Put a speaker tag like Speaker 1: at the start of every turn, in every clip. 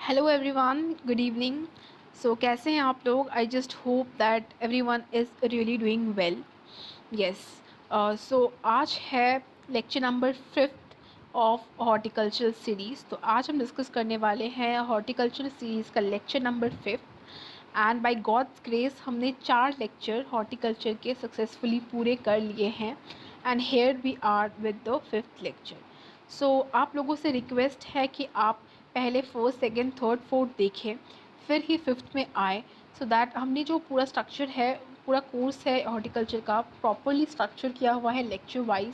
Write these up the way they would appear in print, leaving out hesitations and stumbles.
Speaker 1: Hello everyone, good evening. So कैसे हैं आप लोग? I just hope that everyone is really doing well. Yes. So आज है lecture number 5th of horticultural series. तो आज हम डिस्कस करने वाले हैं हॉर्टिकल्चरल सीरीज़ का lecture number 5th। And by God's grace हमने 4 लेक्चर हॉर्टिकल्चर के सक्सेसफुली पूरे कर लिए हैं। And here we are with the 5th lecture. So आप लोगों से रिक्वेस्ट है कि आप पहले फर्स्ट, सेकंड, थर्ड, फोर्थ देखें, फिर ही 5th में आए। सो दैट हमने जो पूरा स्ट्रक्चर है, पूरा कोर्स है हॉर्टिकल्चर का, प्रॉपरली स्ट्रक्चर किया हुआ है लेक्चर वाइज।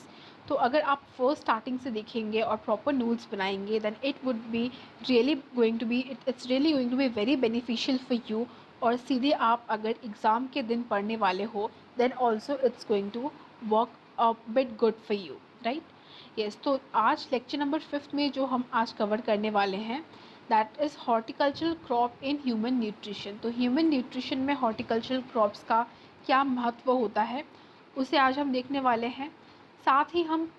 Speaker 1: तो अगर आप फर्स्ट स्टार्टिंग से देखेंगे और प्रॉपर नोट्स बनाएंगे, then it would be really going to be it's really going to be very beneficial for you. और सीधे आप अगर एग्ज़ाम के दिन पढ़ने वाले हो, then also it's going to work a bit good for you, right? Yes. तो आज लेक्चर नंबर 5th में जो हम आज कवर करने वाले हैं, that is horticultural crop in human nutrition. तो ह्यूमन न्यूट्रिशन में हॉर्टिकल्चरल क्रॉप्स का क्या महत्व होता है, उसे आज हम देखने वाले हैं। साथ ही हम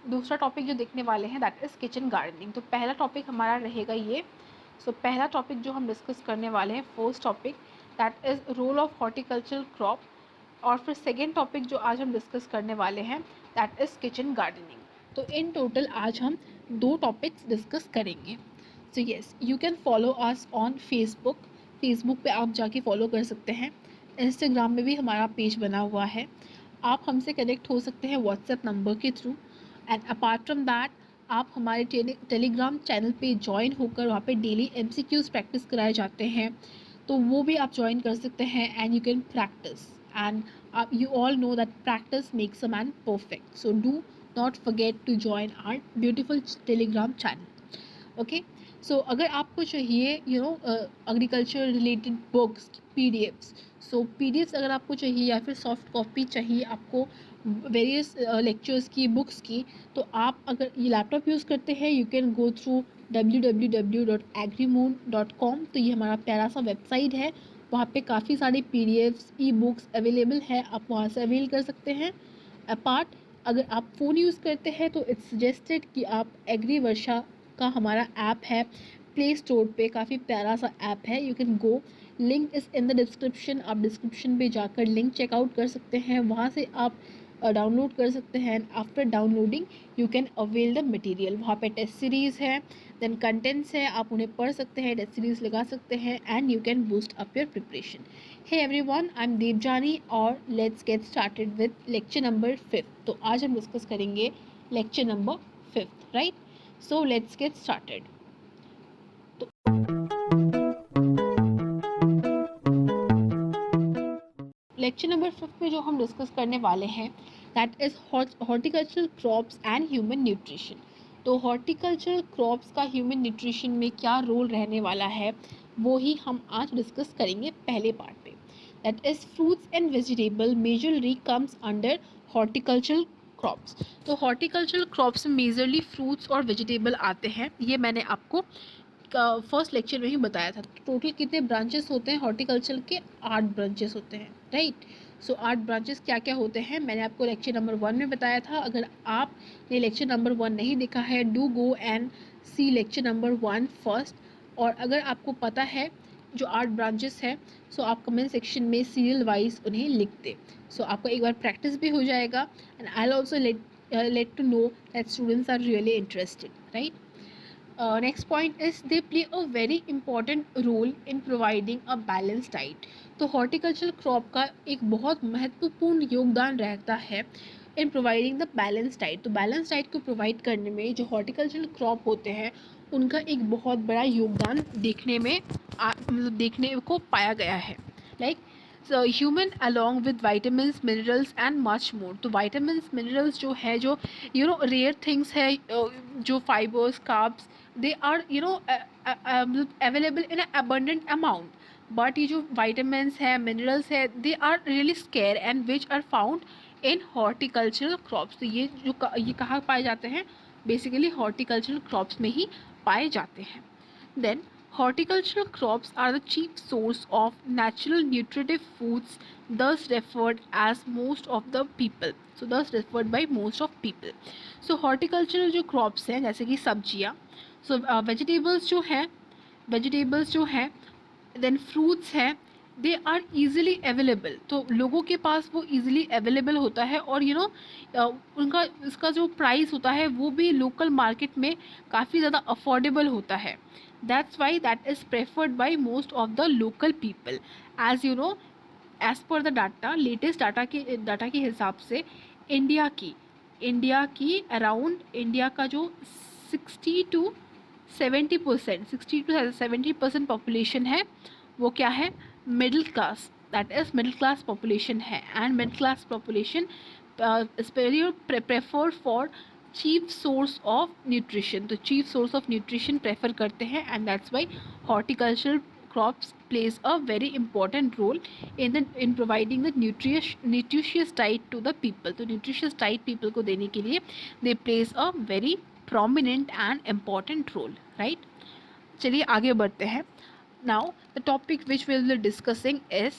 Speaker 1: दूसरा टॉपिक जो देखने वाले हैं, दैट इज़ किचन गार्डनिंग। तो पहला टॉपिक हमारा रहेगा ये। सो पहला टॉपिक जो हम डिस्कस करने वाले हैं, first topic, that is role of horticultural crop. और फिर सेकेंड टॉपिक जो आज हम डिस्कस करने वाले हैं, दैट इज़ किचन गार्डनिंग। तो इन टोटल आज हम 2 टॉपिक्स डिस्कस करेंगे। So yes, you can follow us on Facebook पे आप जाके फॉलो कर सकते हैं। इंस्टाग्राम में भी हमारा पेज बना हुआ है। आप हमसे कनेक्ट हो सकते हैं व्हाट्सएप नंबर के through. And apart from that, आप हमारे टेलीग्राम चैनल पे ज्वाइन होकर वहाँ पे डेली MCQs प्रैक्टिस कराए जाते हैं, तो वो भी आप ज्वाइन कर सकते हैं। And you can practice, and you all know that practice makes a man perfect. So do not forget to join our beautiful Telegram channel. Okay? So अगर आपको चाहिए एग्रीकल्चर रिलेटेड बुक्स, PDFs, सो PDFs अगर आपको चाहिए या फिर soft copy चाहिए आपको वेरियस लेक्चर्स की, बुक्स की, तो आप अगर ये लैपटॉप यूज़ करते हैं, you can go through www.agrimoon.com। तो ये हमारा प्यारा सा वेबसाइट है। वहाँ पे काफ़ी सारे PDFs, ई-बुक्स अवेलेबल है, आप वहाँ से अवेल कर सकते हैं। अपार्ट, अगर आप फ़ोन यूज़ करते हैं तो इट्स सजेस्टेड कि आप एग्री वर्षा का हमारा ऐप है प्ले स्टोर पे, काफ़ी प्यारा सा ऐप है। You can go, link is in the description. आप डिस्क्रिप्शन पे जाकर लिंक चेकआउट कर सकते हैं, वहाँ से आप डाउनलोड कर सकते हैं। After downloading you can avail the material. वहाँ पे टेस्ट सीरीज़ है, देन कंटेंट्स है, आप उन्हें पढ़ सकते हैं, टेस्ट सीरीज़ लगा सकते हैं, and you can boost up your preparation. Hey everyone, I am Devjani और let's get started with lecture number 5th। तो आज हम डिस्कस करेंगे lecture number 5th, right? So let's get started. Lecture number 5th में जो हम डिस्कस करने वाले हैं, that is horticultural crops and human nutrition. तो हॉर्टिकल्चरल क्रॉप्स का ह्यूमन न्यूट्रिशन में क्या रोल रहने वाला है, वो ही हम आज डिस्कस करेंगे पहले पार्ट पे। That is fruits and vegetable majorly comes under horticultural crops. तो हॉर्टिकल्चरल क्रॉप्स में मेजरली फ्रूट्स और वेजिटेबल आते हैं। ये मैंने आपको फर्स्ट लेक्चर में ही बताया था। टोटल कितने ब्रांचेस होते हैं हॉर्टिकल्चर के? 8 ब्रांचेस होते हैं, राइट? सो 8 ब्रांचेस क्या क्या होते हैं मैंने आपको लेक्चर नंबर 1 में बताया था। अगर आपने लेक्चर नंबर 1 नहीं देखा है, do go and see lecture number 1 first. और अगर आपको पता है जो 8 ब्रांचेस हैं, सो आप कमेंट सेक्शन में सीरियल वाइज उन्हें लिख दें। सो आपको एक बार प्रैक्टिस भी हो जाएगा, and I also let to know that students are really interested, right? Next point is they play a very important role in providing a balanced diet. तो हॉर्टिकल्चर क्रॉप का एक बहुत महत्वपूर्ण योगदान रहता है in providing the balance diet. तो balance diet को प्रोवाइड करने में जो हॉर्टिकल्चरल क्रॉप होते हैं, उनका एक बहुत बड़ा योगदान मतलब देखने को पाया गया है। Like human along with vitamins, minerals and much more. तो वाइटामस, मिनरल्स जो है, जो रेयर थिंग्स है, जो fibres, carbs, they are available in abundant amount. But ये जो वाइटामिन्स है, मिनरल्स है, they are really scarce and which are found in horticultural crops. तो ये कहाँ पाए जाते हैं? बेसिकली हॉर्टिकल्चरल क्रॉप्स में ही पाए जाते हैं। Then horticultural crops are the chief source of natural nutritive foods, thus referred as most of the people. So thus referred by most of people. So horticultural जो crops हैं, जैसे कि सब्जियाँ, so vegetables जो हैं, वेजिटेबल्स जो हैं, then fruits हैं, दे आर ईजिली अवेलेबल, तो लोगों के पास वो ईजिली अवेलेबल होता है, और उनका इसका जो प्राइस होता है वो भी लोकल मार्केट में काफ़ी ज़्यादा अफोर्डेबल होता है. That's why that is preferred by most of the local people. As you know, as per the data, latest data के हिसाब से इंडिया की अराउंड, इंडिया का जो 60 to 70% पॉपुलेशन है वो क्या है, middle class, that is middle class population है. And middle class population prefer for cheap source of nutrition, तो cheap source of nutrition prefer करते हैं. And that's why horticultural crops plays a very important role in providing the nutritious diet to the people. तो nutritious diet people को देने के लिए they plays a very prominent and important role, right? चलिए आगे बढ़ते हैं. Now the topic which we will be discussing is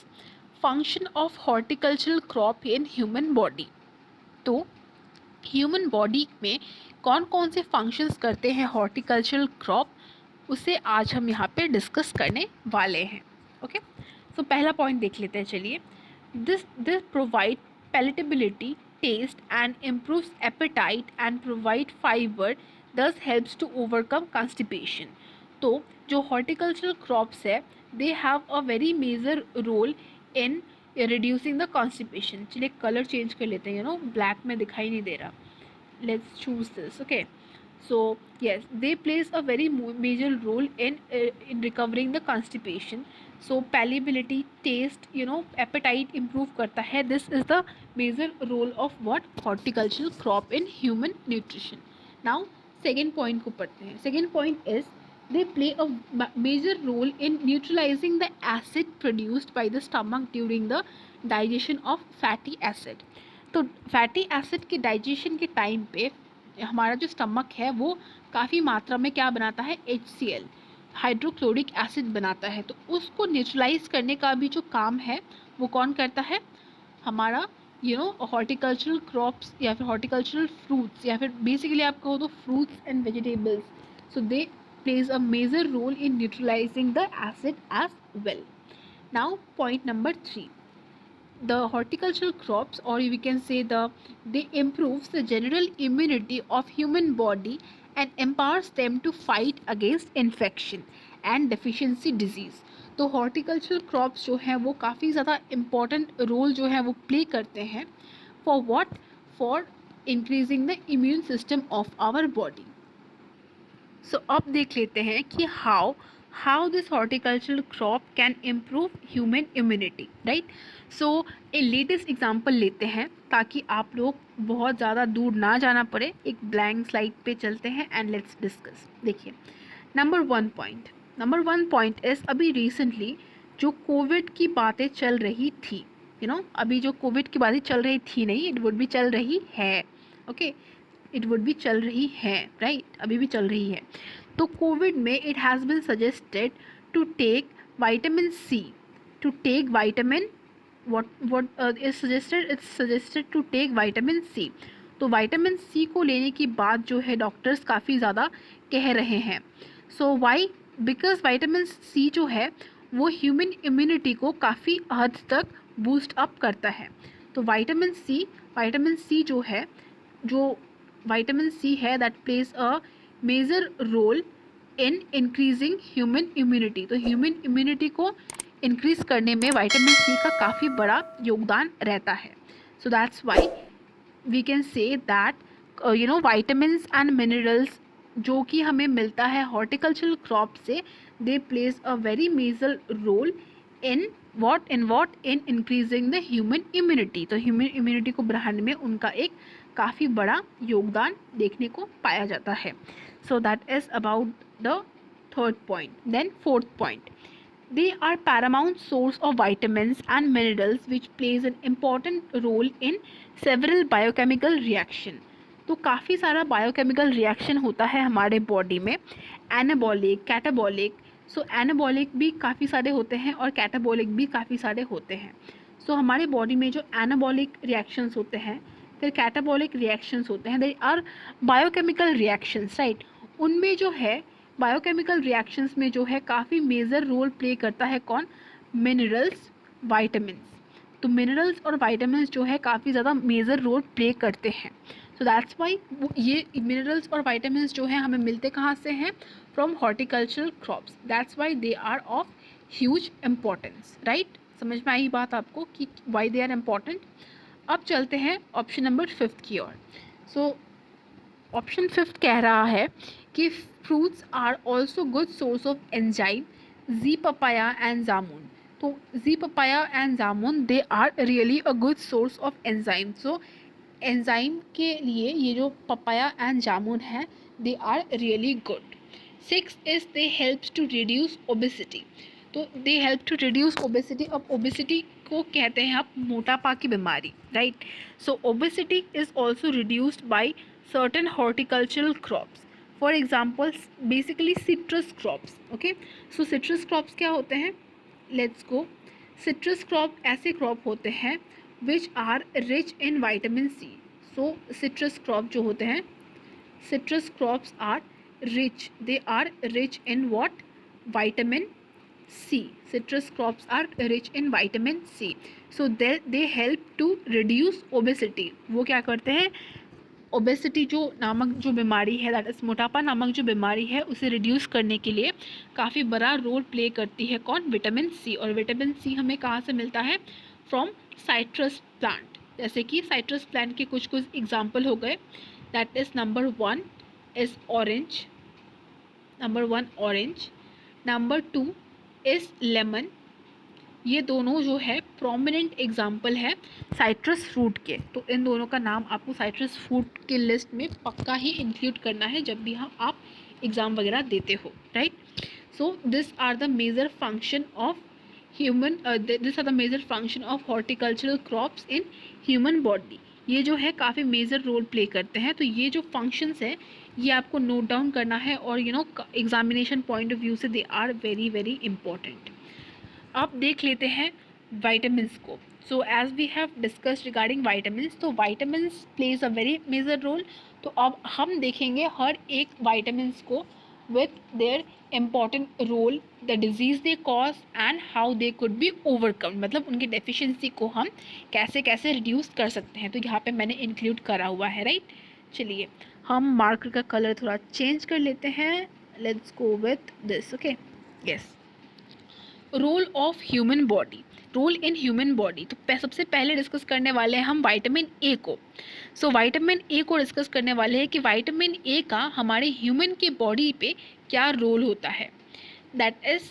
Speaker 1: function of horticultural crop in human body. तो ह्यूमन बॉडी में कौन कौन से फंक्शंस करते हैं हॉर्टिकल्चरल क्रॉप, उसे आज हम यहाँ पे डिस्कस करने वाले हैं. ओके, सो पहला पॉइंट देख लेते हैं. चलिए, this provide palatability, taste and improves appetite and provide fibre, this helps to overcome constipation. तो जो हॉर्टिकल्चरल क्रॉप्स है, they have a very major role in reducing the constipation. चलिए कलर चेंज कर लेते हैं, ब्लैक में दिखाई नहीं दे रहा. Let's choose this. Okay, so yes, they plays a very major role in recovering the constipation. So palatability, taste, appetite improve करता है. This is the major role of what horticultural crop in human nutrition. Now second point को पढ़ते हैं. Second point is they play a major role in neutralizing the acid produced by the stomach during the digestion of fatty acid. तो fatty acid के digestion के time पे हमारा जो stomach है वो काफ़ी मात्रा में क्या बनाता है, HCl, हाइड्रोक्लोरिक एसिड बनाता है. तो उसको न्यूट्रलाइज करने का भी जो काम है वो कौन करता है, हमारा हॉर्टिकल्चरल क्रॉप्स या फिर हॉर्टिकल्चरल फ्रूट्स, या फिर बेसिकली आप कहो तो fruits and vegetables. So they plays a major role in neutralizing the acid as well. Now point number 3, the horticultural crops, or we can say they improves the general immunity of human body and empowers them to fight against infection and deficiency disease. तो horticultural crops जो हैं वो काफ़ी ज़्यादा important role जो है वो play करते हैं for what, for increasing the immune system of our body. So अब देख लेते हैं कि how this horticultural crop can improve human immunity, right. So a latest example लेते हैं ताकि आप लोग बहुत ज़्यादा दूर ना जाना पड़े. एक ब्लैंक स्लाइड पे चलते हैं एंड लेट्स डिस्कस. देखिए, नंबर वन पॉइंट इज, अभी रिसेंटली जो कोविड की बातें चल रही थी, अभी जो कोविड की बातें चल रही थी नहीं, इट वुड भी चल रही है. ओके, इट वुड भी चल रही है, राइट, अभी भी चल रही है. तो कोविड में it has been suggested to take vitamin C, to take vitamin what is suggested, it's suggested to take vitamin C. तो विटामिन सी को लेने की बात जो है डॉक्टर्स काफ़ी ज़्यादा कह रहे हैं. सो वाई, बिकॉज विटामिन सी जो है वो ह्यूमन इम्यूनिटी को काफ़ी हद तक बूस्ट अप करता है. तो विटामिन सी जो है, जो विटामिन सी है, that plays a major role in increasing human immunity. तो ह्यूमन इम्यूनिटी को इंक्रीज करने में विटामिन सी का काफ़ी बड़ा योगदान रहता है. So that's why we can say that vitamins and minerals जो कि हमें मिलता है हॉर्टिकल्चरल क्रॉप से, they plays a very major role in in increasing the human immunity. तो ह्यूमन इम्यूनिटी को बढ़ाने में उनका एक काफ़ी बड़ा योगदान देखने को पाया जाता है. So that is about the third point. Then fourth point, they are paramount source of vitamins and minerals which plays an important role in several biochemical reaction. तो काफ़ी सारा बायोकेमिकल रिएक्शन होता है हमारे बॉडी में, एनाबॉलिक, कैटाबॉलिक. सो anabolic भी काफ़ी सारे होते हैं और कैटाबॉलिक भी काफ़ी सारे होते हैं. सो हमारे बॉडी में जो एनाबॉलिक रिएक्शंस होते हैं, फिर कैटाबॉलिक रिएक्शंस होते हैं, they are biochemical reactions, right. उनमें जो है बायोकेमिकल रिएक्शंस में जो है काफ़ी मेजर रोल प्ले करता है कौन? Minerals, vitamins. तो मिनरल्स और वाइटामिन्स जो है काफ़ी ज़्यादा मेजर रोल प्ले करते हैं। सो दैट्स वाई ये मिनरल्स और वाइटामिन्स जो है हमें मिलते कहाँ से हैं? From horticultural crops. That's why they are of huge importance, right? समझ में आई बात आपको कि वाई दे आर इम्पॉर्टेंट। अब चलते हैं ऑप्शन नंबर 5 की ओर। सो ऑप्शन 5 कह रहा है कि fruits are also good source of enzyme, जी पपाया एंड जामुन। तो जी papaya and jamun they are really a good source of enzyme. So enzyme के लिए ये जो पपाया एंड जामुन है they are really good. 6 is they helps to reduce obesity. तो they help to reduce obesity. अब obesity को कहते हैं आप मोटापा की बीमारी, right? So obesity is also reduced by certain horticultural crops. For example, basically citrus crops. Okay, so citrus crops क्या होते हैं? Let's go. Citrus crop ऐसे crop होते हैं which are rich in vitamin C. So citrus crop जो होते हैं, citrus crops are rich. They are rich in what? Vitamin C. Citrus crops are rich in vitamin C. So they help to reduce obesity. वो क्या करते हैं? Obesity जो नामक जो बीमारी है, दैट इज़ मोटापा नामक जो बीमारी है, उसे रिड्यूस करने के लिए काफ़ी बड़ा रोल प्ले करती है कौन? Vitamin C. और विटामिन सी हमें कहाँ से मिलता है? From citrus plant. जैसे कि साइट्रस प्लांट के कुछ कुछ एग्जाम्पल हो गए, that is number 1 is orange, number 2 is lemon. ये दोनों जो है प्रोमिनेंट एग्जाम्पल है साइट्रस फ्रूट के। तो इन दोनों का नाम आपको साइट्रस फ्रूट के लिस्ट में पक्का ही इंक्लूड करना है जब भी आप एग्ज़ाम वगैरह देते हो, right? So this are the major function of horticultural crops in human body. ये जो है काफ़ी मेजर रोल प्ले करते हैं। तो ये जो फंक्शंस है ये आपको नोट डाउन करना है और एग्जामिनेशन पॉइंट ऑफ व्यू से they are very very important. अब देख लेते हैं वाइटामिन्स को। So as we have discussed regarding vitamins, तो vitamins plays a very major role. तो अब हम देखेंगे हर एक वाइटामिन्स को with their important role, the disease they cause and how they could be overcome. मतलब उनकी डेफिशिएंसी को हम कैसे कैसे रिड्यूस कर सकते हैं। तो यहाँ पे मैंने इंक्लूड करा हुआ है, राइट? चलिए हम मार्कर का कलर थोड़ा चेंज कर लेते हैं। Let's go with this, okay? Yes. Role of human body, role in human body. तो सबसे पहले डिस्कस करने वाले हैं हम विटामिन ए को। सो विटामिन ए को डिस्कस करने वाले हैं कि विटामिन ए का हमारे ह्यूमन के बॉडी पे क्या रोल होता है। That is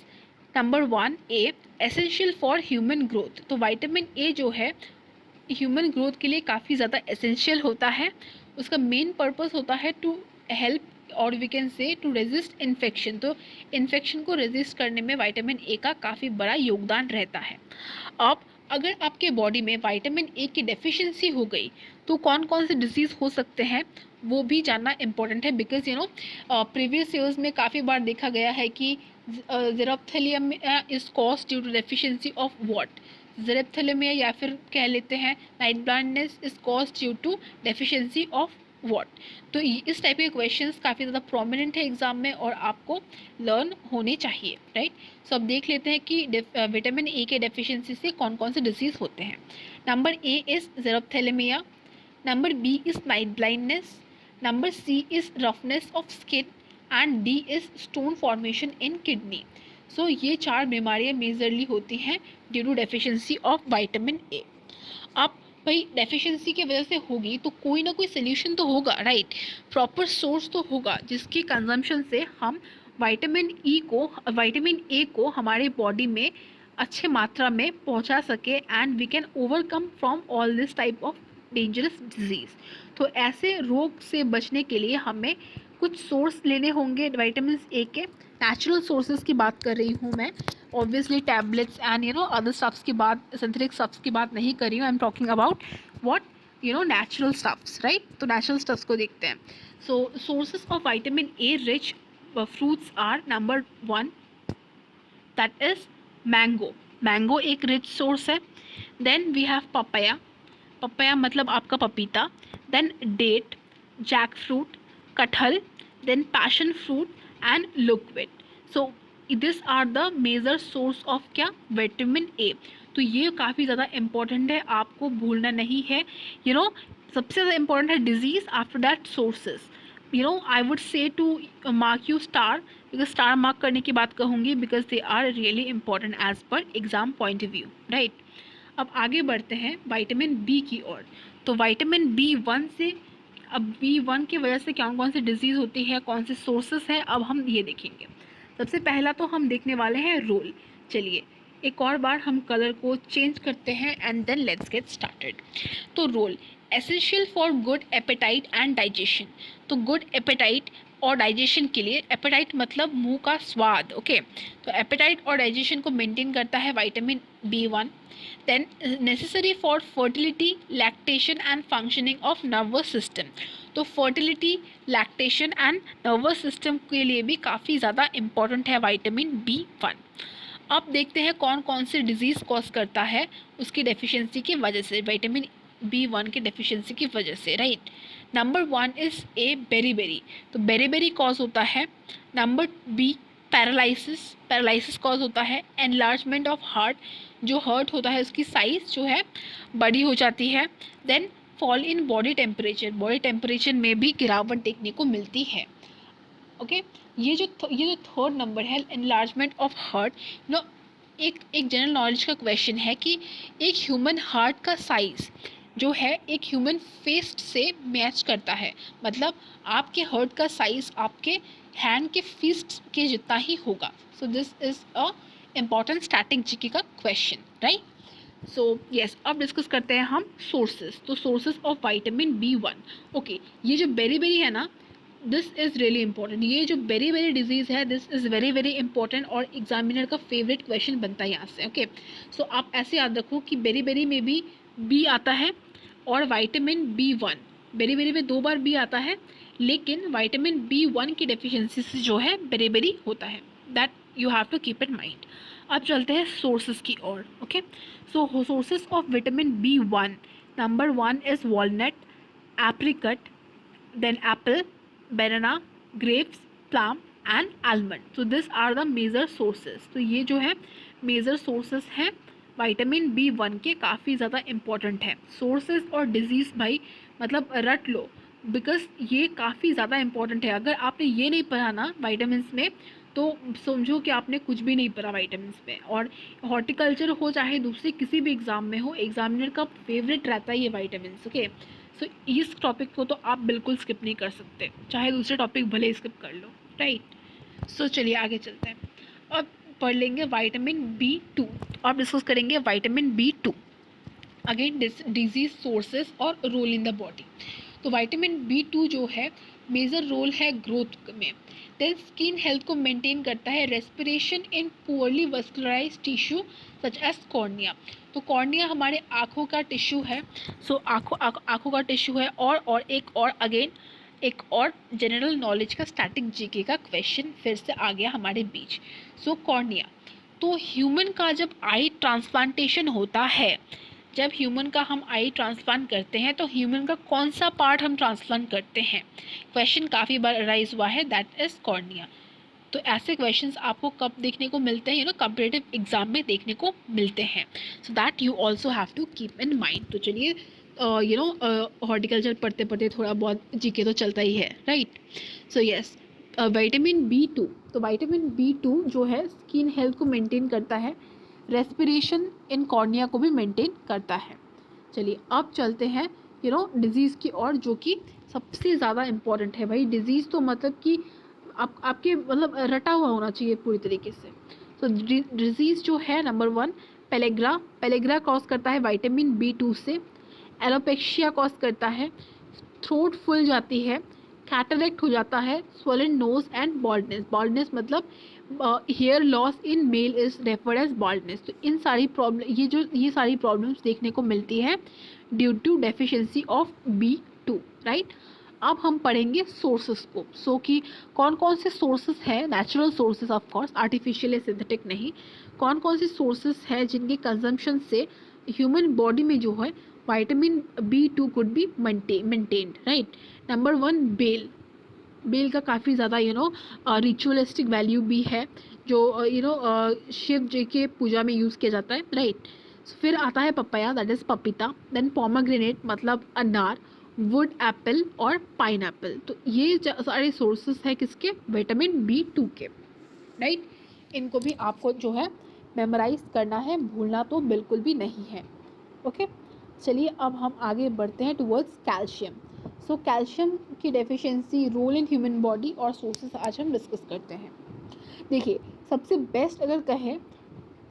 Speaker 1: number 1 A, essential for human growth. तो विटामिन ए जो है ह्यूमन ग्रोथ के लिए काफ़ी ज़्यादा एसेंशियल होता है। उसका मेन पर्पस होता है टू हेल्प और we can say to resist infection. तो इन्फेक्शन को रेजिस्ट करने में विटामिन ए का काफ़ी बड़ा योगदान रहता है। अब अगर आपके बॉडी में विटामिन ए की डेफिशिएंसी हो गई तो कौन कौन से डिजीज़ हो सकते हैं वो भी जानना इम्पोर्टेंट है। बिकॉज प्रीवियस ईयर्स में काफ़ी बार देखा गया है कि xerophthalmia is cause due to deficiency of what? Xerophthalmia, या फिर कह लेते हैं night blindness is cause due to deficiency of what? तो इस टाइप के क्वेश्चंस काफ़ी ज़्यादा प्रोमिनेंट है एग्जाम में और आपको लर्न होने चाहिए, राइट? सो अब देख लेते हैं कि विटामिन ए के डेफिशिएंसी से कौन कौन से डिजीज़ होते हैं। Number A is xerophthalmia, number B is night blindness, number C is roughness of skin and D is stone formation in kidney. So ये 4 बीमारियाँ मेजरली होती हैं due to deficiency of vitamin A. अब भाई deficiency की वजह से होगी तो कोई ना कोई सोल्यूशन तो होगा, राइट? प्रॉपर सोर्स तो होगा जिसके कंजम्पशन से हम विटामिन ए को हमारे बॉडी में अच्छे मात्रा में पहुंचा सके and we can overcome from all this type of dangerous disease. तो ऐसे रोग से बचने के लिए हमें कुछ सोर्स लेने होंगे विटामिन ए के। नेचुरल सोर्सेज की बात कर रही हूँ मैं, obviously tablets and other stuffs की बात, सिंथेटिक स्टफ्स की बात नहीं कर रही हूँ। I am talking about what natural stuffs, right? तो नेचुरल स्टफ्स को देखते हैं। So sources of vitamin A rich fruits are number 1 that is mango. Mango एक रिच सोर्स है। Then we have papaya, papaya मतलब आपका पपीता। देन डेट, जैक फ्रूट, कटहल, then passion fruit and liquid. So this are the major source of क्या, vitamin A. तो ये काफ़ी ज़्यादा इंपॉर्टेंट है, आपको भूलना नहीं है. सबसे ज़्यादा इंपॉर्टेंट है disease, after that sources. I would say to mark you star, because star mark करने की बात कहूँगी, because they are really important as per exam point of view, right. अब आगे बढ़ते हैं विटामिन बी की ओर. तो विटामिन B1 से, अब B1 की वजह से कौन कौन सी डिजीज़ होती है, कौन से सोर्सेस हैं, अब हम ये देखेंगे. सबसे पहला तो हम देखने वाले हैं रोल. चलिए एक और बार हम कलर को चेंज करते हैं and then let's get started. तो role, essential for good appetite and digestion. तो गुड एपेटाइट और डाइजेशन के लिए, एपेटाइट मतलब मुंह का स्वाद, ओके. तो एपेटाइट और डाइजेशन को मेंटेन करता है vitamin B1. Then necessary for fertility, lactation and functioning of nervous system. तो fertility, lactation and nervous system के लिए भी काफ़ी ज़्यादा इंपॉर्टेंट है विटामिन B1. अब देखते हैं कौन कौन से डिजीज़ कॉज करता है उसकी डेफिशिएंसी की वजह से, विटामिन B1 की डेफिशिएंसी की वजह से, right. Number 1 is a beriberi. तो बेरीबेरी कॉज होता है. Number B paralysis, paralysis cause होता है. एनलार्जमेंट ऑफ हार्ट, जो हार्ट होता है उसकी साइज़ जो है बड़ी हो जाती है. Then fall in body temperature, body temperature में भी गिरावट देखने को मिलती है, ओके. ये जो थर्ड नंबर है, एनलार्जमेंट ऑफ हार्ट. नो, एक जनरल नॉलेज का क्वेश्चन है कि एक ह्यूमन हार्ट का साइज़ जो है एक ह्यूमन फेस्ट से मैच करता है. मतलब आपके हार्ट का साइज़ आपके हैंड के फिस्ट के जितना ही होगा. So this is a important static GK का क्वेश्चन, राइट. सो यस, अब डिस्कस करते हैं हम सोर्सेज. तो sources of vitamin B1, okay. ये जो बेरी है ना, दिस इज़ रियली इंपॉर्टेंट. ये जो बेरी डिजीज़ है, this is very very important और एग्जामिनर का फेवरेट क्वेश्चन बनता है यहाँ से, ओके. सो आप ऐसे याद रखो कि बेरी में भी बी आता है और विटामिन B1, बेरी में 2 बार बी आता है, लेकिन विटामिन B1 की डेफिशिएंसी से जो है बेरी होता है. That you have to keep in mind. अब चलते हैं सोर्सेज की ओर, okay. So sources of vitamin B1, number 1 is walnut, apricot, then apple, banana, grapes, plum and almond. So these are the major sources. तो ये जो है major sources हैं विटामिन B1 के, काफ़ी ज़्यादा important है. sources और disease भाई मतलब रट लो, बिकॉज ये काफ़ी ज़्यादा important है. अगर आपने ये नहीं पढ़ा ना विटामिन्स में, तो समझो कि आपने कुछ भी नहीं पढ़ा विटामिन्स में. और हॉर्टिकल्चर हो चाहे दूसरे किसी भी एग्ज़ाम में हो, एग्जामिनर का फेवरेट रहता है ये विटामिन्स, ओके. सो इस टॉपिक को तो आप बिल्कुल स्किप नहीं कर सकते, चाहे दूसरे टॉपिक भले स्किप कर लो, राइट. सो चलिए आगे चलते हैं. अब पढ़ लेंगे विटामिन B2. अब डिस्कस करेंगे vitamin B2, again disease sources और रोल इन द बॉडी. तो विटामिन B2 जो है मेजर रोल है ग्रोथ में. देन स्किन हेल्थ को मेंटेन करता है. Respiration in poorly vascularise tissue such as cornea. तो कॉर्निया हमारे आँखों का टिश्यू है. सो आँखों का टिश्यू है. और एक और जनरल नॉलेज का स्टैटिक जीके का क्वेश्चन फिर से आ गया हमारे बीच. सो कॉर्निया, तो ह्यूमन का जब आई ट्रांसप्लांटेशन होता है, जब ह्यूमन का हम आई ट्रांसप्लांट करते हैं, तो ह्यूमन का कौन सा पार्ट हम ट्रांसप्लांट करते हैं, क्वेश्चन काफ़ी बार अराइज हुआ है, दैट इज़ कॉर्निया. तो ऐसे क्वेश्चंस आपको कब देखने को मिलते हैं, कॉम्पिटिटिव एग्जाम में देखने को मिलते हैं. So that you also have to keep in mind. तो चलिए हॉर्टिकल्चर पढ़ते पढ़ते थोड़ा बहुत जीके तो चलता ही है, right. So yes, vitamin B2. तो विटामिन B2 जो है स्किन हेल्थ को मेंटेन करता है, रेस्पिरेशन इन कॉर्निया को भी मेंटेन करता है. चलिए अब चलते हैं डिजीज़ की और, जो कि सबसे ज़्यादा इम्पॉर्टेंट है भाई. डिजीज़ तो मतलब कि आपके मतलब रटा हुआ होना चाहिए पूरी तरीके से. तो डिजीज़ जो है नंबर 1 पेलेग्रा कॉज करता है विटामिन B2 से. एलोपेक्शिया कॉज करता है. थ्रोट फूल जाती है. कैटरेक्ट हो जाता है. स्वोलन नोज एंड बॉल्डनेस मतलब hair loss in male is referred as baldness. तो इन सारी प्रॉब्लम ये सारी प्रॉब्लम्स देखने को मिलती है due to deficiency of B2, right. अब हम पढ़ेंगे सोर्सेस को. सो कि कौन कौन से सोर्सेस है, natural sources of course, artificial या सिंथेटिक नहीं. कौन कौन से सोर्सेस है जिनके कंजम्पशन से ह्यूमन बॉडी में जो है vitamin B2 could be maintained, right. Number 1 bael. Bael का काफ़ी ज़्यादा रिचुअलिस्टिक वैल्यू भी है, जो शिव जी के पूजा में यूज़ किया जाता है, राइट। फिर आता है पपाया, दैट इज़ पपीता। देन पोमाग्रेनेट मतलब अनार, वुड एप्पल और पाइन एप्पल। तो ये सारे सोर्सेस है किसके, विटामिन B2 के, राइट। इनको भी आपको जो है मेमोराइज करना है, भूलना तो बिल्कुल भी नहीं है। ओके, चलिए अब हम आगे बढ़ते हैं टुवर्ड्स कैल्शियम। सो कैल्शियम की deficiency, role in human body और सोर्सेस आज हम डिस्कस करते हैं। देखिए, सबसे बेस्ट अगर कहें,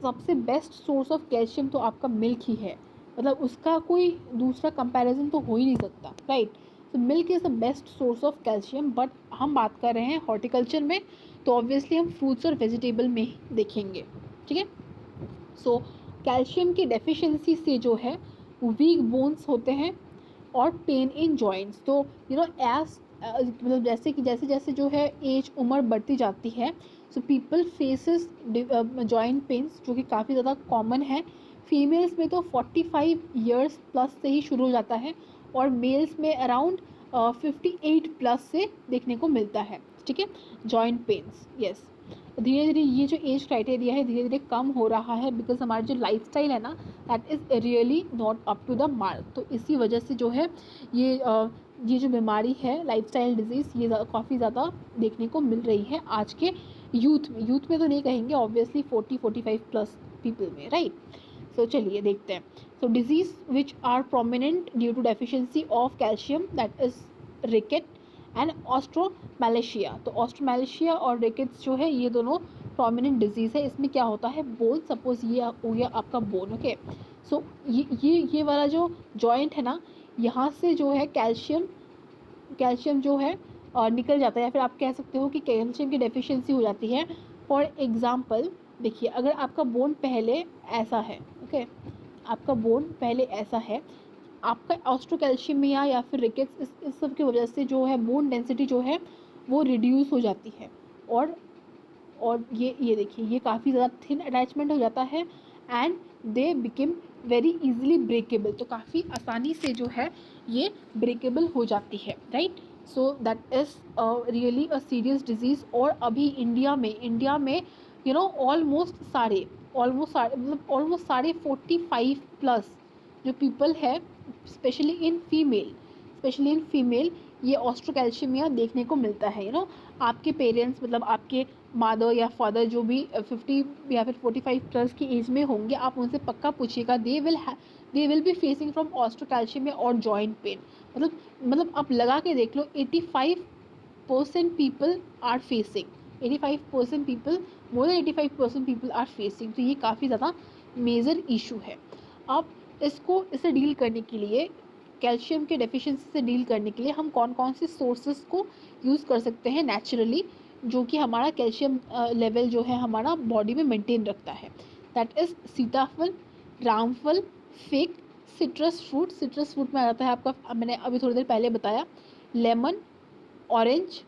Speaker 1: सबसे बेस्ट सोर्स ऑफ कैल्शियम तो आपका मिल्क ही है, मतलब उसका कोई दूसरा कंपैरिजन तो हो ही नहीं सकता, राइट। तो milk is the best source of calcium, but हम बात कर रहे हैं हॉर्टिकल्चर में, तो ऑब्वियसली हम फ्रूट्स और वेजिटेबल में ही देखेंगे, ठीक है। सो कैल्शियम की डेफिशिएंसी से जो है वीक बोन्स होते हैं और पेन इन जॉइंट्स। तो एज मतलब जैसे जैसे जो है एज, उम्र बढ़ती जाती है, so people faces joint pains, जो कि काफ़ी ज़्यादा कॉमन है। फीमेल्स में तो 45 ईयर्स प्लस से ही शुरू हो जाता है, और मेल्स में अराउंड 58 प्लस से देखने को मिलता है, ठीक है, जॉइंट पेन्स। यस, धीरे धीरे ये जो एज क्राइटेरिया है धीरे धीरे कम हो रहा है, बिकॉज हमारा जो लाइफस्टाइल है ना, that is really not up to the mark. तो इसी वजह से जो है ये जो बीमारी है, लाइफस्टाइल डिजीज़, ये काफ़ी ज़्यादा देखने को मिल रही है आज के यूथ में तो नहीं कहेंगे, ऑब्वियसली 40-45 प्लस पीपल में, राइट। सो चलिए देखते हैं। So disease which are prominent due to deficiency of calcium, that is ricket and osteomalacia. तो ऑस्ट्रोमैलेशिया और रिकेट्स जो है ये दोनों प्रोमिनेंट डिजीज़ है। इसमें क्या होता है, बोन, सपोज ये हो गया आपका बोन, ओके। सो ये वाला जो जॉइंट है ना, यहाँ से जो है कैल्शियम जो है निकल जाता है, या फिर आप कह सकते हो कि कैल्शियम की डेफिशिएंसी हो जाती है। फॉर एग्जांपल देखिए, अगर आपका बोन पहले ऐसा है, ओके, आपका बोन पहले ऐसा है, आपका ऑस्ट्रोकैल्शियमिया या फिर रिकेट्स, इस सब की वजह से जो है बोन डेंसिटी जो है वो रिड्यूस हो जाती है, और ये देखिए, ये काफ़ी ज़्यादा थिन अटैचमेंट हो जाता है, and they became very easily breakable. तो काफ़ी आसानी से जो है ये ब्रेकेबल हो जाती है, right. So that is really a serious disease. और अभी इंडिया में ऑलमोस्ट सारे 45 प्लस जो पीपल है, स्पेशली इन फीमेल ये ऑस्ट्रोकैल्शियमिया देखने को मिलता है। आपके पेरेंट्स, मतलब आपके मदर या फादर जो भी 50 या फिर 45 प्लस की एज में होंगे, आप उनसे पक्का पूछिएगा, they will be facing from osteocalcaemia और जॉइंट पेन। मतलब आप लगा के देख लो, 85% people are facing, 85% people, more than 85% people are facing. तो ये काफ़ी ज़्यादा मेजर इशू है। अब इसे डील करने के लिए, कैल्शियम के डेफिशिएंसी से डील करने के लिए हम कौन कौन से सोर्सेज को यूज़ कर सकते हैं नेचुरली, जो कि हमारा कैल्शियम लेवल जो है हमारा बॉडी में मेंटेन रखता है। दैट इज़ सीताफल, रामफल, फिग, सिट्रस फ्रूट में आ जाता है आपका, मैंने अभी थोड़ी देर पहले बताया, lemon, orange,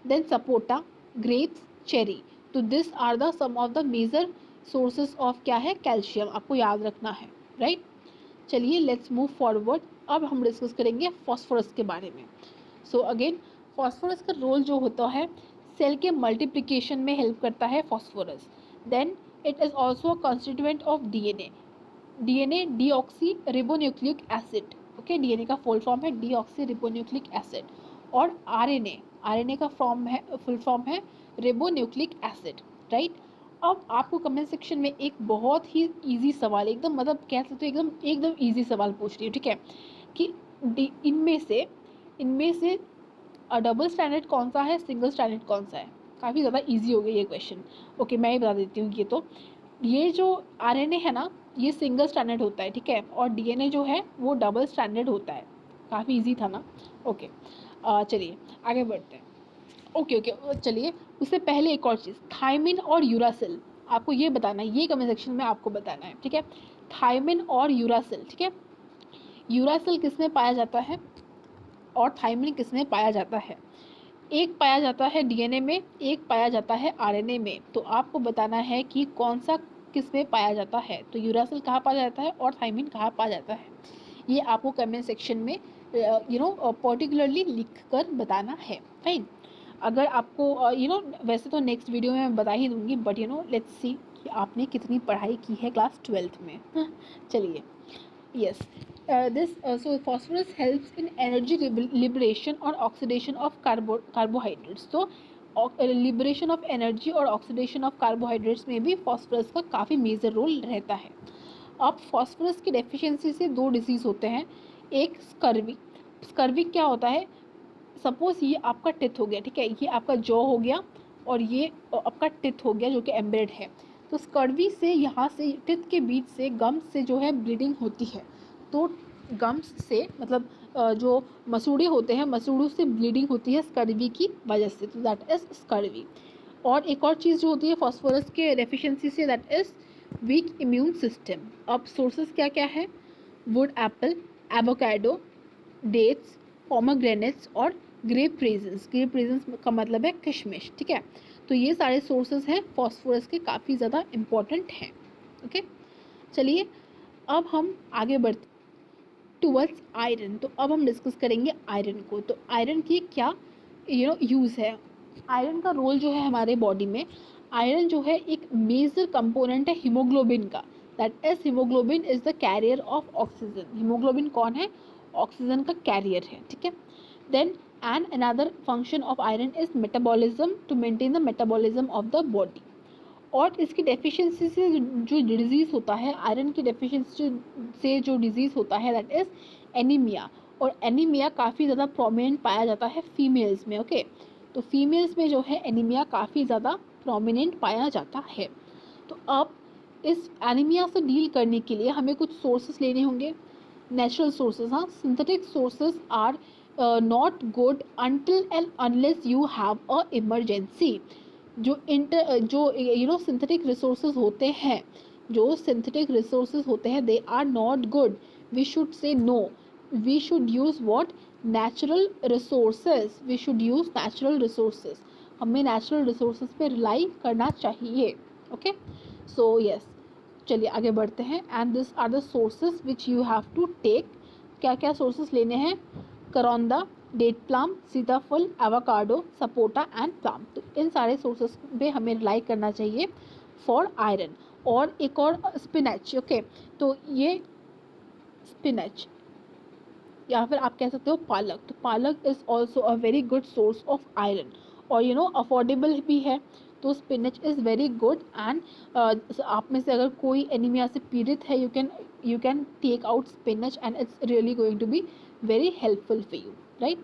Speaker 1: then sapota, grapes, cherry. तो this are the some of the major sources of क्या है, कैल्शियम, आपको याद रखना है, राइट। चलिए लेट्स मूव फॉरवर्ड। अब हम डिस्कस करेंगे फॉस्फोरस के बारे में। सो अगेन, फॉस्फोरस का रोल जो होता है, सेल के मल्टीप्लिकेशन में हेल्प करता है phosphorus. Then it is also a constituent of DNA deoxy ribonucleic acid, okay, DNA का फुल फॉर्म है डीऑक्सी रिबोन्यूक्लिक एसिड। और आरएनए का फुल फॉर्म है रिबोन्यूक्लिक एसिड, राइट। अब आपको कमेंट सेक्शन में एक बहुत ही इजी सवाल, एकदम मतलब कह सकते हो एकदम एकदम इजी सवाल पूछ रही हूँ, ठीक है, कि इनमें से डबल स्टैंडर्ड कौन सा है, सिंगल स्टैंडर्ड कौन सा है। काफ़ी ज़्यादा इजी हो गया ये क्वेश्चन। ओके, मैं ही बता देती हूँ। ये जो आरएनए है ना, ये सिंगल स्टैंडर्ड होता है, ठीक है, और डीएनए जो है वो डबल स्टैंडर्ड होता है। काफ़ी इजी था ना। ओके, चलिए आगे बढ़ते हैं। ओके ओके, चलिए उससे पहले एक और चीज़, थायमिन और यूरासिल, आपको ये बताना है, ये कमेंट सेक्शन में आपको बताना है, ठीक है। थायमिन और यूरासिल, ठीक है, यूरासिल किस में पाया जाता है और थायमिन किस में पाया जाता है। एक पाया जाता है डीएनए में, एक पाया जाता है आरएनए में। तो आपको बताना है कि कौन सा किस में पाया जाता है, तो यूरासिल कहाँ पाया जाता है और थायमिन कहाँ पाया जाता है, ये आपको कमेंट सेक्शन में पर्टिकुलरली लिख कर बताना है, फाइन। अगर आपको वैसे तो नेक्स्ट वीडियो में मैं बता ही दूंगी, बट लेट्स सी कि आपने कितनी पढ़ाई की है क्लास 12th में। चलिए, yes, this so phosphorus helps in energy liberation और oxidation of carbohydrates। तो लिबरेशन ऑफ एनर्जी और ऑक्सीडेशन ऑफ कार्बोहाइड्रेट्स में भी फॉस्फोरस का काफ़ी मेजर रोल रहता है। अब फॉस्फोरस की डेफिशिएंसी से दो डिजीज़ होते हैं। एक स्कर्वी। स्कर्वी क्या होता है? सपोज ये आपका टिथ हो गया, ठीक है, ये आपका जॉ हो गया और ये आपका टिथ हो गया जो कि एम्बेडेड है। तो स्कर्वी से यहाँ से टिथ के बीच से गम्स से जो है ब्लीडिंग होती है। तो गम्स से मतलब जो मसूड़े होते हैं, मसूड़ों से ब्लीडिंग होती है स्कर्वी की वजह से, तो दैट इज स्कर्वी। और एक और चीज़ जो होती है फॉस्फोरस के डेफिशिएंसी से, that is weak immune system. अब सोर्सेज क्या क्या है? वुड एप्पल, एवोकाडो, डेट्स, पोमोग्रेनेट्स और ग्रेप रेजिन्स। ग्रेप रेजिन्स का मतलब है किशमिश, ठीक है। तो ये सारे सोर्सेज हैं फॉस्फोरस के, काफ़ी ज़्यादा इम्पॉर्टेंट हैं। ओके, चलिए अब हम आगे बढ़ते टूवर्ड्स आयरन। तो अब हम डिस्कस करेंगे आयरन को। तो आयरन की क्या यूज़ है? आयरन का रोल जो है हमारे बॉडी में, आयरन जो है एक मेजर कंपोनेंट है हीमोग्लोबिन का। That is haemoglobin is the carrier of oxygen. Haemoglobin कौन है? ऑक्सीजन का कैरियर है, ठीक है। Then and another function of iron is metabolism, to maintain the metabolism of the body. और इसकी डेफिशिएंसी से जो डिजीज़ होता है, आयरन की डेफिशिएंसी से जो डिजीज़ होता है, दैट इज़ एनीमिया। और एनीमिया काफ़ी ज़्यादा प्रोमिनेंट पाया जाता है फीमेल्स में। ओके, तो फीमेल्स में जो है एनीमिया काफ़ी ज़्यादा प्रोमिनेंट पाया जाता है। तो अब इस एनीमिया से डील करने के लिए हमें कुछ सोर्सेस लेने होंगे। नेचुरल सोर्सेज, हाँ, synthetic sources are not good until and unless you have a emergency. जो सिंथेटिक रिसोर्सेज होते हैं, जो सिंथेटिक रिसोर्सेज होते हैं, they are not good. We should say no, we should use what? Natural resources. We should use natural resources. हमें natural resources पे rely करना चाहिए। ओके, सो यस, चलिए आगे बढ़ते हैं। And this are the sources which you have to take. क्या क्या सोर्सेज लेने हैं? करौंदा, डेट प्लम, सीताफल, एवोकाडो, सपोटा एंड प्लम। तो इन सारे सोर्सेज पे हमें रिलाई करना चाहिए फॉर आयरन। और एक और स्पिनच। ओके, तो ये स्पिनच या फिर आप कह सकते हो पालक। तो पालक is also a very good source of iron और अफोर्डेबल भी है। तो spinach is very good. And आप में से अगर कोई एनीमिया से पीड़ित है, you can take out spinach and it's really going to be very helpful for you, right.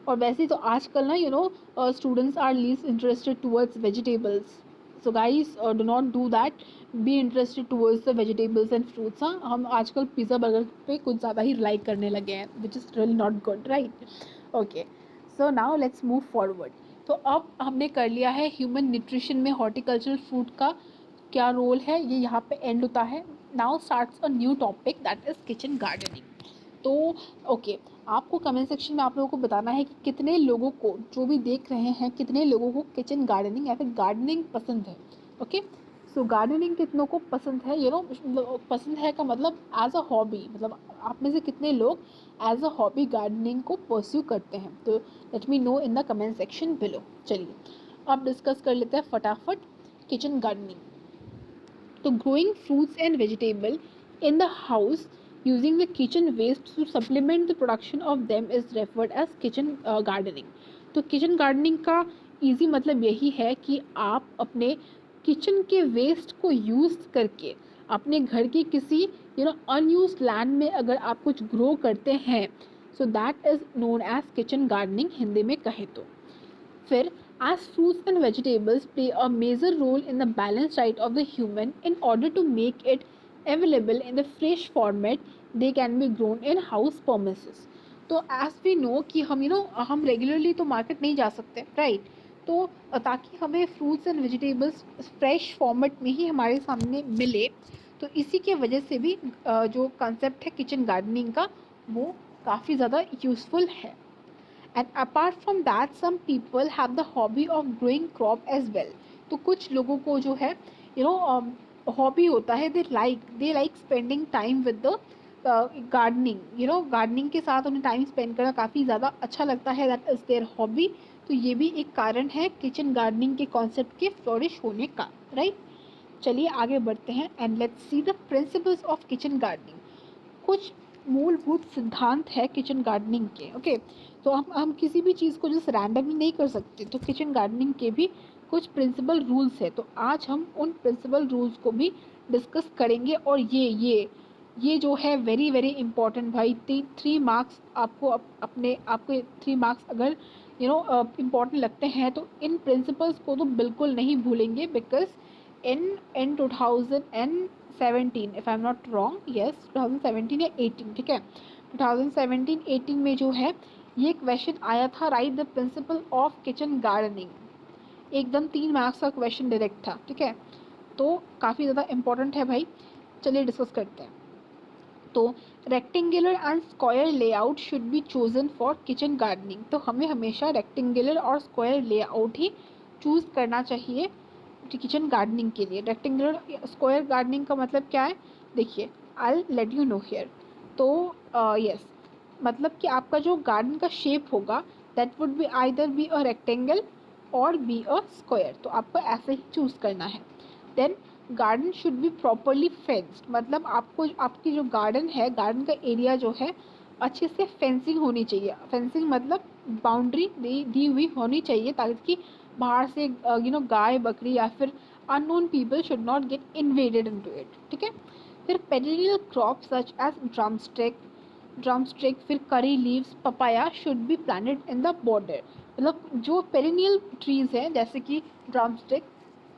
Speaker 1: और वैसे तो आजकल ना students are least interested towards vegetables. So guys do not do that, be interested towards the vegetables and fruits. हाँ, हम आजकल pizza burger पे कुछ ज़्यादा ही लाइक करने लगे हैं, which is really not good, right. Okay, so now let's move forward. तो अब हमने कर लिया है ह्यूमन न्यूट्रिशन में हॉर्टिकल्चरल फूड का क्या रोल है, ये यहाँ पे एंड होता है। Now starts a new topic, that is kitchen gardening. तो ओके, आपको कमेंट सेक्शन में आप लोगों को बताना है कि कितने लोगों को, जो भी देख रहे हैं, कितने लोगों को किचन गार्डनिंग या फिर गार्डनिंग पसंद है। ओके, सो गार्डनिंग कितनों को पसंद है, पसंद है का मतलब एज अ हॉबी, मतलब आप में से कितने लोग एज अ हॉबी गार्डनिंग को परस्यू करते हैं। तो let me know in the comment section below. चलिए अब डिस्कस कर लेते हैं फटाफट किचन गार्डनिंग। तो growing fruits and vegetable in the house using the kitchen waste to supplement the production of them is referred as kitchen gardening। तो kitchen gardening का easy मतलब यही है कि आप अपने किचन के वेस्ट को यूज़ करके अपने घर की किसी अनयूज लैंड में अगर आप कुछ ग्रो करते हैं, so that is known as kitchen gardening Hindi में कहें तो। फिर as fruits and vegetables play a major role in the balanced diet of the human, in order to make it available in the fresh format, they can be grown in house premises। तो as we know कि हम regularly तो market नहीं जा सकते, right. तो ताकि हमें fruits and vegetables fresh format में ही हमारे सामने मिले, तो इसी के वजह से भी जो कंसेप्ट है किचन गार्डनिंग का, वो काफ़ी ज़्यादा यूज़फुल है। And apart from that some people have the hobby of growing crop as well. तो कुछ लोगों को जो है हॉबी होता है, they like spending time with the gardening. Gardening के साथ उन्हें टाइम स्पेंड करना काफ़ी ज़्यादा अच्छा लगता है, दैट इज़ देयर हॉबी। तो ये भी एक कारण है किचन गार्डनिंग के कॉन्सेप्ट के फ्लोरिश होने का, राइट। चलिए आगे बढ़ते हैं and let's see the principles of kitchen gardening. कुछ मूलभूत सिद्धांत है किचन गार्डनिंग के, ओके। तो हम किसी भी चीज़ को जस्ट रैंडमली नहीं कर सकते, तो किचन गार्डनिंग के भी कुछ प्रिंसिपल रूल्स है। तो आज हम उन प्रिंसिपल रूल्स को भी डिस्कस करेंगे। और ये जो है वेरी वेरी इंपॉर्टेंट भाई, 3 मार्क्स आपको अपने आपको 3 मार्क्स अगर इम्पॉर्टेंट लगते हैं तो इन प्रिंसिपल्स को तो बिल्कुल नहीं भूलेंगे। Because in 2017, if I am not wrong, yes 2017 या 18, ठीक है, 2017-18 में जो है ये क्वेश्चन आया था, right the principle of kitchen gardening. एकदम 3 मार्क्स का क्वेश्चन डायरेक्ट था, ठीक है। तो काफ़ी ज़्यादा इंपॉर्टेंट है भाई। चलिए डिस्कस करते हैं। तो rectangular and square layout should be chosen for kitchen gardening. तो हमें हमेशा रेक्टेंगुलर और स्क्वायर लेआउट ही चूज़ करना चाहिए किचन गार्डनिंग के लिए। रेक्टेंगुलर स्क्वायर गार्डनिंग का मतलब क्या है, देखिए I let you know here. तो यस मतलब कि आपका जो गार्डन का शेप होगा that would be either be a rectangle or be a square. तो आपको ऐसे ही चूज़ करना है। Then garden should be properly fenced, मतलब आपको आपकी जो गार्डन है, गार्डन का एरिया जो है अच्छे से फेंसिंग होनी चाहिए। फेंसिंग मतलब बाउंड्री दी हुई होनी चाहिए ताकि बाहर से गाय बकरी या फिर unknown people should not get invaded into it, ठीक है। फिर perennial crop such as drumstick फिर curry leaves papaya should be planted in the border. मतलब जो पेरिनियल ट्रीज हैं जैसे कि ड्रमस्टिक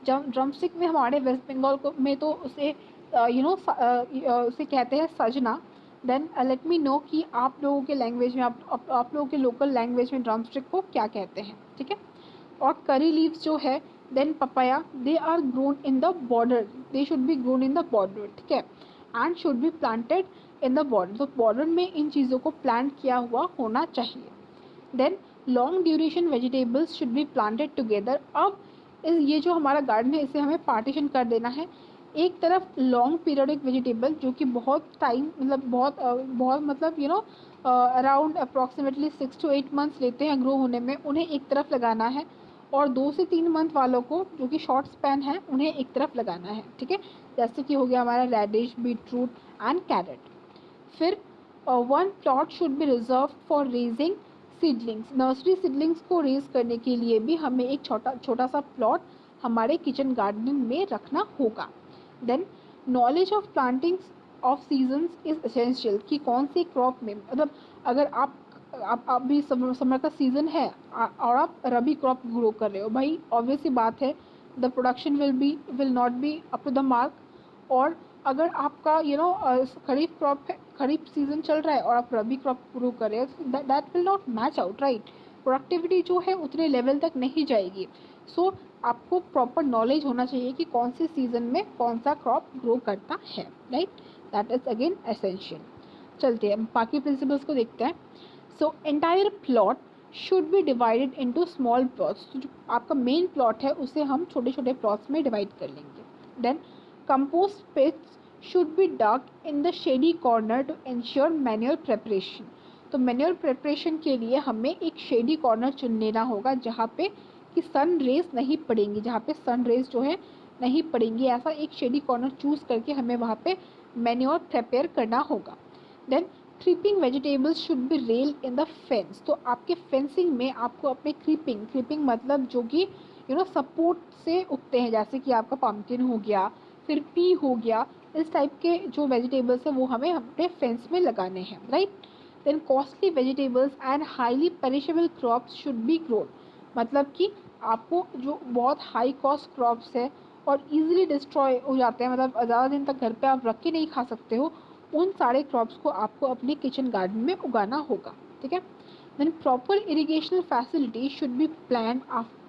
Speaker 1: ड्रमस्टिक में हमारे वेस्ट बंगाल को में तो उसे उसे कहते हैं सजना। देन लेट मी नो कि आप लोगों के लैंग्वेज में आप लोगों के लोकल लैंग्वेज में ड्रमस्टिक को क्या कहते हैं, ठीक है। और करी लीव्स जो है, then papaya, they are grown in the border, they should be grown in the border, ठीक है, and should be planted in the border. तो बॉर्डर में इन चीज़ों को प्लांट किया हुआ होना चाहिए। Then long duration vegetables should be planted together. अब ये जो हमारा गार्डन है इसे हमें पार्टीशन कर देना है। एक तरफ लॉन्ग पीरियडिक वेजिटेबल जो कि बहुत टाइम मतलब बहुत मतलब अराउंड अप्रॉक्सीमेटली 6 to 8 मंथ्स लेते हैं ग्रो होने में, उन्हें एक तरफ लगाना है। और 2 से 3 मंथ वालों को जो कि शॉर्ट स्पैन है उन्हें एक तरफ लगाना है, ठीक है। जैसे कि हो गया हमारा रेडिश, बीटरूट एंड कैरेट। फिर one plot should be reserve for raising seedlings. Nursery seedlings को रेज करने के लिए भी हमें एक छोटा छोटा सा प्लॉट हमारे किचन गार्डन में रखना होगा। Then knowledge of plantings of seasons is essential, कि कौन सी क्रॉप में मतलब अगर आप अभी समर का सीज़न है और आप रबी क्रॉप ग्रो कर रहे हो, भाई ऑब्वियस सी बात है the production will not be up to the mark. और अगर आपका खरीफ क्रॉप है, खरीफ सीजन चल रहा है और आप रबी क्रॉप ग्रो कर रहे हो, that will not match out, right. Productivity जो है उतने लेवल तक नहीं जाएगी। सो आपको प्रॉपर नॉलेज होना चाहिए कि कौन से सीज़न में कौन सा क्रॉप ग्रो करता है, right. That is again essential. चलते हैं बाकी प्रिंसिपल्स को देखते हैं। So entire plot should be divided into small plots. तो जो आपका मेन प्लॉट है उसे हम छोटे छोटे प्लॉट्स में डिवाइड कर लेंगे। Then compost pits should be dug in the shady corner to ensure manure preparation. तो मैन्योर प्रेपरेशन के लिए हमें एक शेडी कॉर्नर चुन लेना होगा जहाँ पे कि सन रेज नहीं पड़ेंगी, जहाँ पे सन रेज जो है नहीं पड़ेंगी, ऐसा एक शेडी कॉर्नर चूज़ करके हमें वहाँ पे मैन्योर प्रिपेयर करना होगा। Then creeping vegetables should be rail in the fence. तो आपके फेंसिंग में आपको अपने क्रीपिंग मतलब जो कि सपोर्ट से उगते हैं, जैसे कि आपका पम्पकिन हो गया, फिर पी हो गया, इस टाइप के जो वेजिटेबल्स हैं वो हमें अपने फेंस में लगाने हैं, right. Then costly vegetables and highly perishable crops should be grown. मतलब कि आपको जो बहुत हाई कॉस्ट क्रॉप्स है और इजीली डिस्ट्रॉय हो जाते हैं, मतलब ज़्यादा दिन तक घर पे आप रख के नहीं खा सकते हो, उन सारे क्रॉप्स को आपको अपने किचन गार्डन में उगाना होगा, ठीक है। Then proper irrigational facility should be plan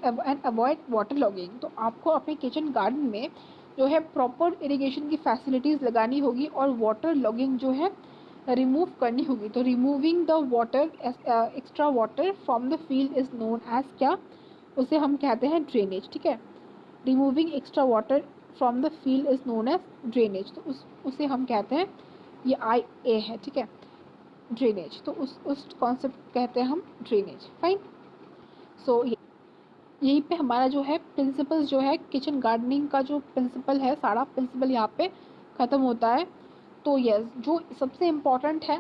Speaker 1: and avoid water logging. तो आपको अपने किचन गार्डन में जो है प्रॉपर इरिगेशन की फैसिलिटीज़ लगानी होगी और वाटर लॉगिंग जो है रिमूव करनी होगी। तो removing the water extra water from the field is known as क्या, उसे हम कहते हैं ड्रेनेज, ठीक है। Removing extra water from the field is known as drainage. तो उसे हम कहते हैं, ये आई ए है, ठीक है, ड्रेनेज। तो उस कॉन्सेप्ट कहते हैं हम ड्रेनेज, फाइन। सो यहीं पे हमारा जो है प्रिंसिपल्स जो है किचन गार्डनिंग का जो प्रिंसिपल है, सारा प्रिंसिपल यहाँ पे ख़त्म होता है। तो यस, जो सबसे इम्पॉर्टेंट है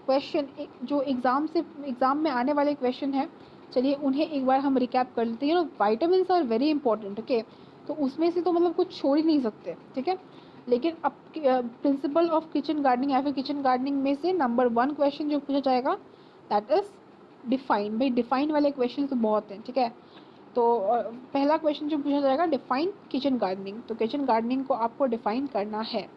Speaker 1: क्वेश्चन, जो एग्ज़ाम में आने वाले क्वेश्चन है, चलिए उन्हें एक बार हम रिकैप कर लेते हैं। Vitamin are very important, okay. तो उसमें से तो मतलब कुछ छोड़ ही नहीं सकते, ठीक है। लेकिन अब प्रिंसिपल ऑफ किचन गार्डनिंग या फिर किचन गार्डनिंग में से नंबर 1 क्वेश्चन जो पूछा जाएगा दैट इज़ डिफाइन। भाई डिफाइन वाले क्वेश्चन तो बहुत हैं, ठीक है। तो पहला क्वेश्चन जो पूछा जाएगा, डिफाइन किचन गार्डनिंग। तो किचन गार्डनिंग को आपको डिफाइन करना है,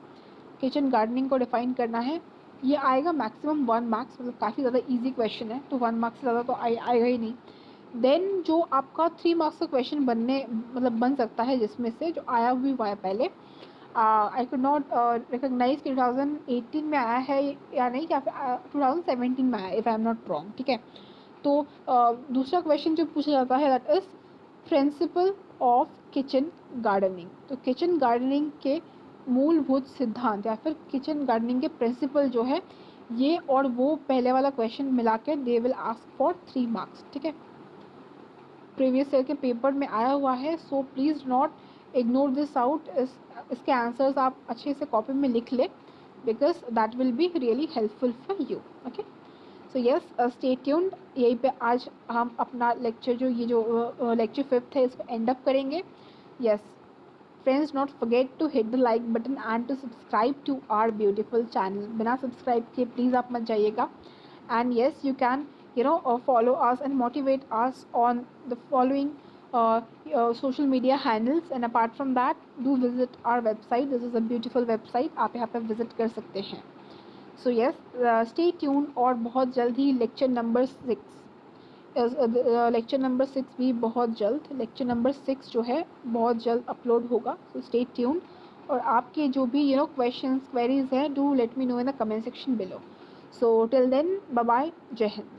Speaker 1: किचन गार्डनिंग को डिफाइन करना है। ये आएगा मैक्सिमम 1 मार्क्स, मतलब काफ़ी ज़्यादा इजी क्वेश्चन है, तो 1 मार्क्स से ज़्यादा तो आएगा ही नहीं। देन जो आपका 3 मार्क्स का क्वेश्चन बन सकता है, जिसमें से जो आया भी हुआ है पहले, आई कुड नॉट रिकॉग्नाइज कि 2018 में आया है या नहीं, या फिर 2017 में आया, if I am not wrong, ठीक है। तो दूसरा क्वेश्चन जो पूछा जाता है that is principle of kitchen gardening. तो किचन गार्डनिंग के मूलभूत सिद्धांत या फिर किचन गार्डनिंग के प्रिंसिपल जो है, ये और वो पहले वाला क्वेश्चन मिला के they will ask for 3 marks, ठीक है। प्रीवियस ईयर के पेपर में आया हुआ है, so please not ignore this out. इसके आंसर्स आप अच्छे से कॉपी में लिख लें, because that will be really helpful for you, okay. So yes, stay tuned. यहीं पे आज हम अपना लेक्चर जो लेक्चर 5th है इसको एंड अप करेंगे। Yes friends, not forget to hit the like button and to subscribe to our beautiful channel. बिना सब्सक्राइब किए प्लीज़ आप मत जाइएगा। And yes, you can follow us and motivate us on the following social media handles, and apart from that do visit our website. This is a beautiful website, आप यहाँ पे visit कर सकते हैं। So yes, stay tuned, और बहुत जल्द ही lecture number 6 भी बहुत जल्द, लेक्चर नंबर 6 जो है बहुत जल्द अपलोड होगा। सो स्टे ट्यून्ड, और आपके जो भी क्वेश्चंस क्वेरीज हैं, do let me know in the comment section below. So till then, bye bye, Jai Hind.